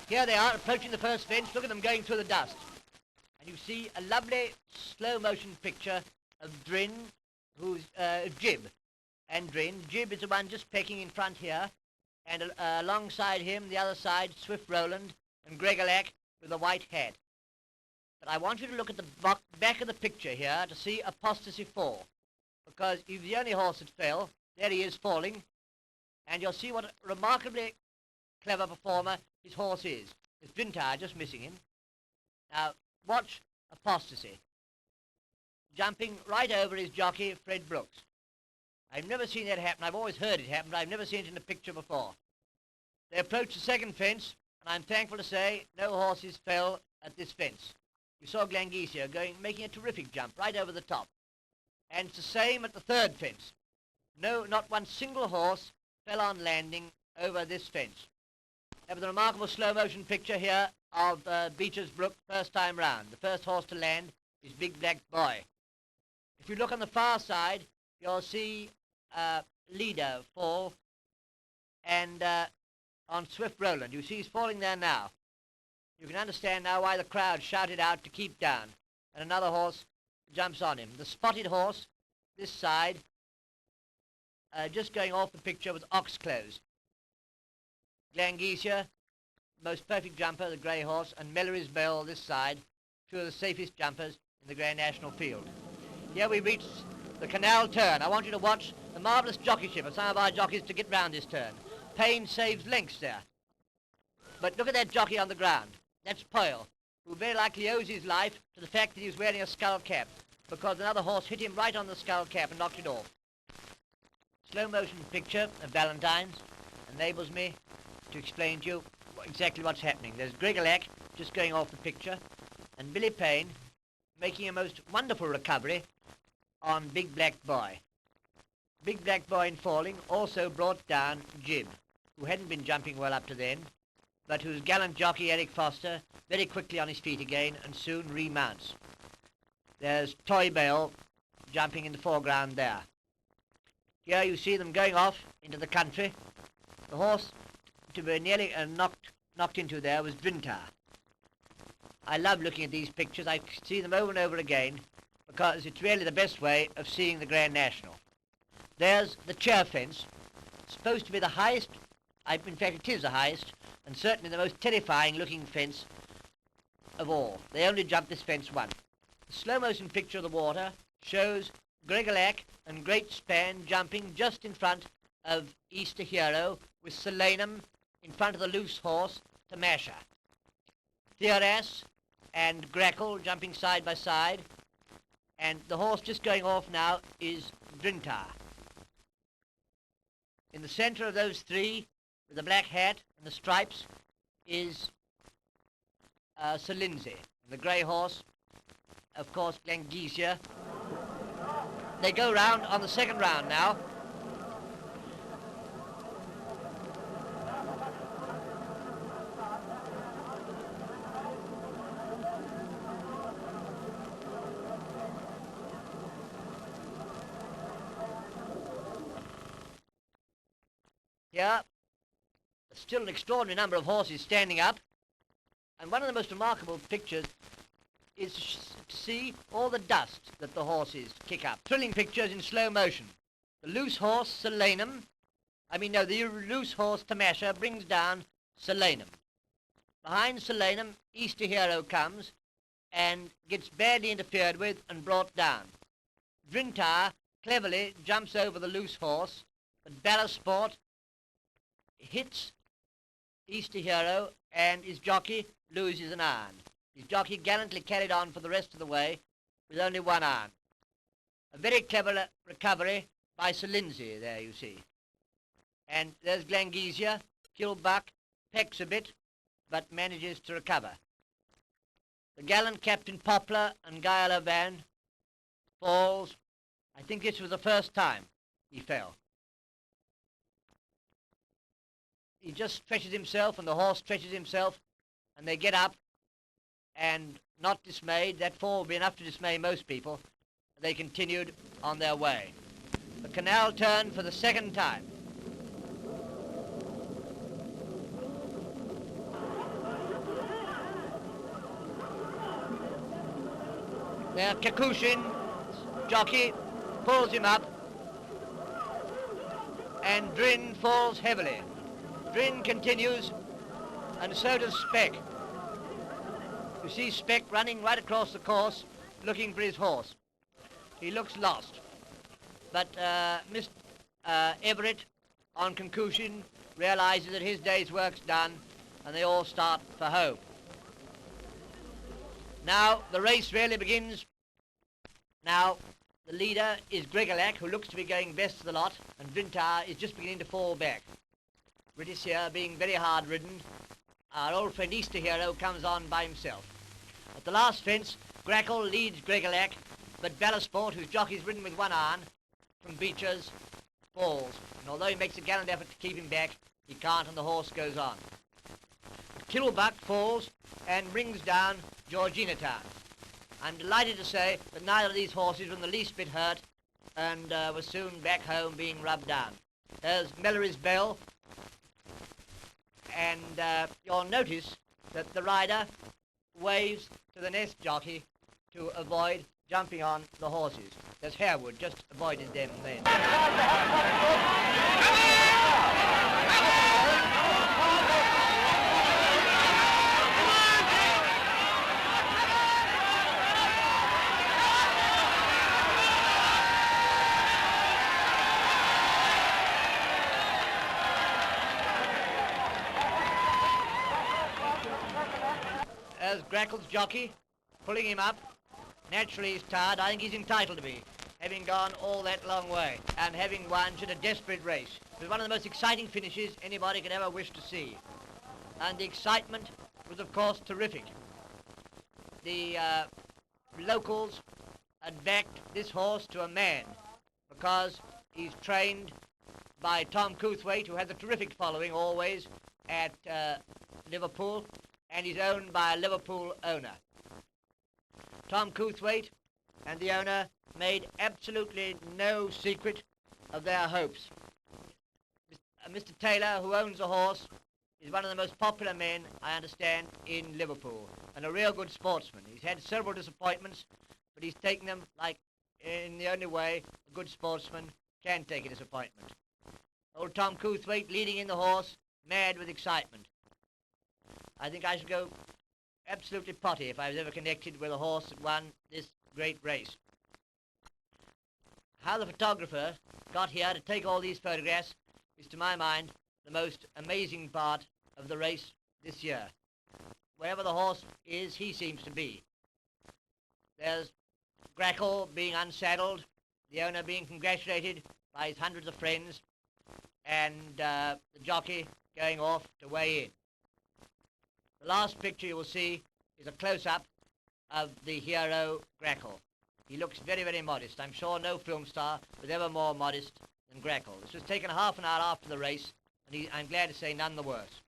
Here they are, approaching the first fence. Look at them going through the dust. And you see a lovely slow-motion picture of Drin, who's Jib. And Drin. Jib is the one just pecking in front here. And alongside him, the other side, Swift Roland and Grakle with a white hat. But I want you to look at the back of the picture here to see Apostasy fall. Because he's the only horse that fell. There he is falling. And you'll see what a remarkably clever performer his horse is. His Vintar just missing him. Now, watch Apostasy. Jumping right over his jockey, Fred Brooks. I've never seen that happen. I've always heard it happen, but I've never seen it in a picture before. They approached the second fence, and I'm thankful to say no horses fell at this fence. You saw Glangesia making a terrific jump right over the top. And it's the same at the third fence. No, not one single horse fell on landing over this fence. There was a remarkable slow-motion picture here of Beecher's Brook first time round. The first horse to land is Big Black Boy. If you look on the far side, you'll see Leader fall, and on Swift Roland. You see he's falling there now. You can understand now why the crowd shouted out to keep down, and another horse jumps on him. The spotted horse, this side, just going off the picture with Oxclose. Glangesia, most perfect jumper, the grey horse, and Mellory's Bell, this side, two of the safest jumpers in the Grand National field. Here we reach the Canal Turn. I want you to watch the marvellous jockeyship of some of our jockeys to get round this turn. Payne saves lengths there. But look at that jockey on the ground. That's Poyle, who very likely owes his life to the fact that he was wearing a skull cap, because another horse hit him right on the skull cap and knocked it off. Slow motion picture of Valentine's enables me to explain to you exactly what's happening. There's Grakle just going off the picture, and Billy Payne making a most wonderful recovery on Big Black Boy. Big Black Boy in falling also brought down Jib, who hadn't been jumping well up to then, but whose gallant jockey Eric Foster very quickly on his feet again and soon remounts. There's Toy Bale jumping in the foreground there. Here you see them going off into the country. The horse to be nearly knocked into there was Drintar. I love looking at these pictures. I see them over and over again because it's really the best way of seeing the Grand National. There's the chair fence, supposed to be the highest, in fact it is the highest, and certainly the most terrifying looking fence of all. They only jumped this fence once. The slow motion picture of the water shows Grakle and Great Span jumping just in front of Easter Hero, with Solanum in front of the loose horse, Tamasha. Theoras and Grakle jumping side by side, and the horse just going off now is Drintar. In the center of those three, with the black hat and the stripes, is Sir Lindsay. And the grey horse, of course, Glangesia. They go round on the second round now. Here, still an extraordinary number of horses standing up, and one of the most remarkable pictures is to see all the dust that the horses kick up. Thrilling pictures in slow motion. The loose horse, the loose horse, Tamasha, brings down Solanum. Behind Solanum, Easter Hero comes and gets badly interfered with and brought down. Drintar cleverly jumps over the loose horse, but Ballasport hits Easter Hero, and his jockey loses an iron. His jockey gallantly carried on for the rest of the way with only one iron. A very clever recovery by Sir Lindsay there, you see. And there's Glangesia, Kilbuck, pecks a bit, but manages to recover. The gallant Captain Poplar and Guy Van falls. I think this was the first time he fell. He just stretches himself, and the horse stretches himself, and they get up, and not dismayed. That fall would be enough to dismay most people. They continued on their way. The Canal Turn for the second time. Their Kakushin jockey pulls him up, and Drin falls heavily. Drin continues, and so does Speck. You see Speck running right across the course, looking for his horse. He looks lost. But Mr. Everett, on conclusion, realizes that his day's work's done, and they all start for home. Now, the race really begins. Now, the leader is Grakle, who looks to be going best of the lot, and Vintar is just beginning to fall back. British here being very hard-ridden. Our old friend Easter Hero comes on by himself. At the last fence, Grakle leads Grakle, but Ballasport, whose jockey's ridden with one iron from Beecher's, falls. And although he makes a gallant effort to keep him back, he can't, and the horse goes on. Kittlebuck falls and brings down Georgina Town. I'm delighted to say that neither of these horses were in the least bit hurt and were soon back home being rubbed down. There's Mellory's Bell, and you'll notice that the rider waves to the next jockey to avoid jumping on the horses. There's Harewood, just avoided them then. There's Grakle's jockey, pulling him up. Naturally he's tired. I think he's entitled to be, having gone all that long way and having won such a desperate race. It was one of the most exciting finishes anybody could ever wish to see. And the excitement was, of course, terrific. The locals had backed this horse to a man because he's trained by Tom Couthwaite, who has a terrific following always at Liverpool, and he's owned by a Liverpool owner. Tom Couthwaite and the owner made absolutely no secret of their hopes. Mr. Taylor, who owns the horse, is one of the most popular men, I understand, in Liverpool, and a real good sportsman. He's had several disappointments, but he's taken them like in the only way a good sportsman can take a disappointment. Old Tom Couthwaite leading in the horse, mad with excitement. I think I should go absolutely potty if I was ever connected with a horse that won this great race. How the photographer got here to take all these photographs is, to my mind, the most amazing part of the race this year. Wherever the horse is, he seems to be. There's Grakle being unsaddled, the owner being congratulated by his hundreds of friends, and the jockey going off to weigh in. The last picture you will see is a close-up of the hero Grakle. He looks very, very modest. I'm sure no film star was ever more modest than Grakle. This was taken half an hour after the race, and I'm glad to say none the worse.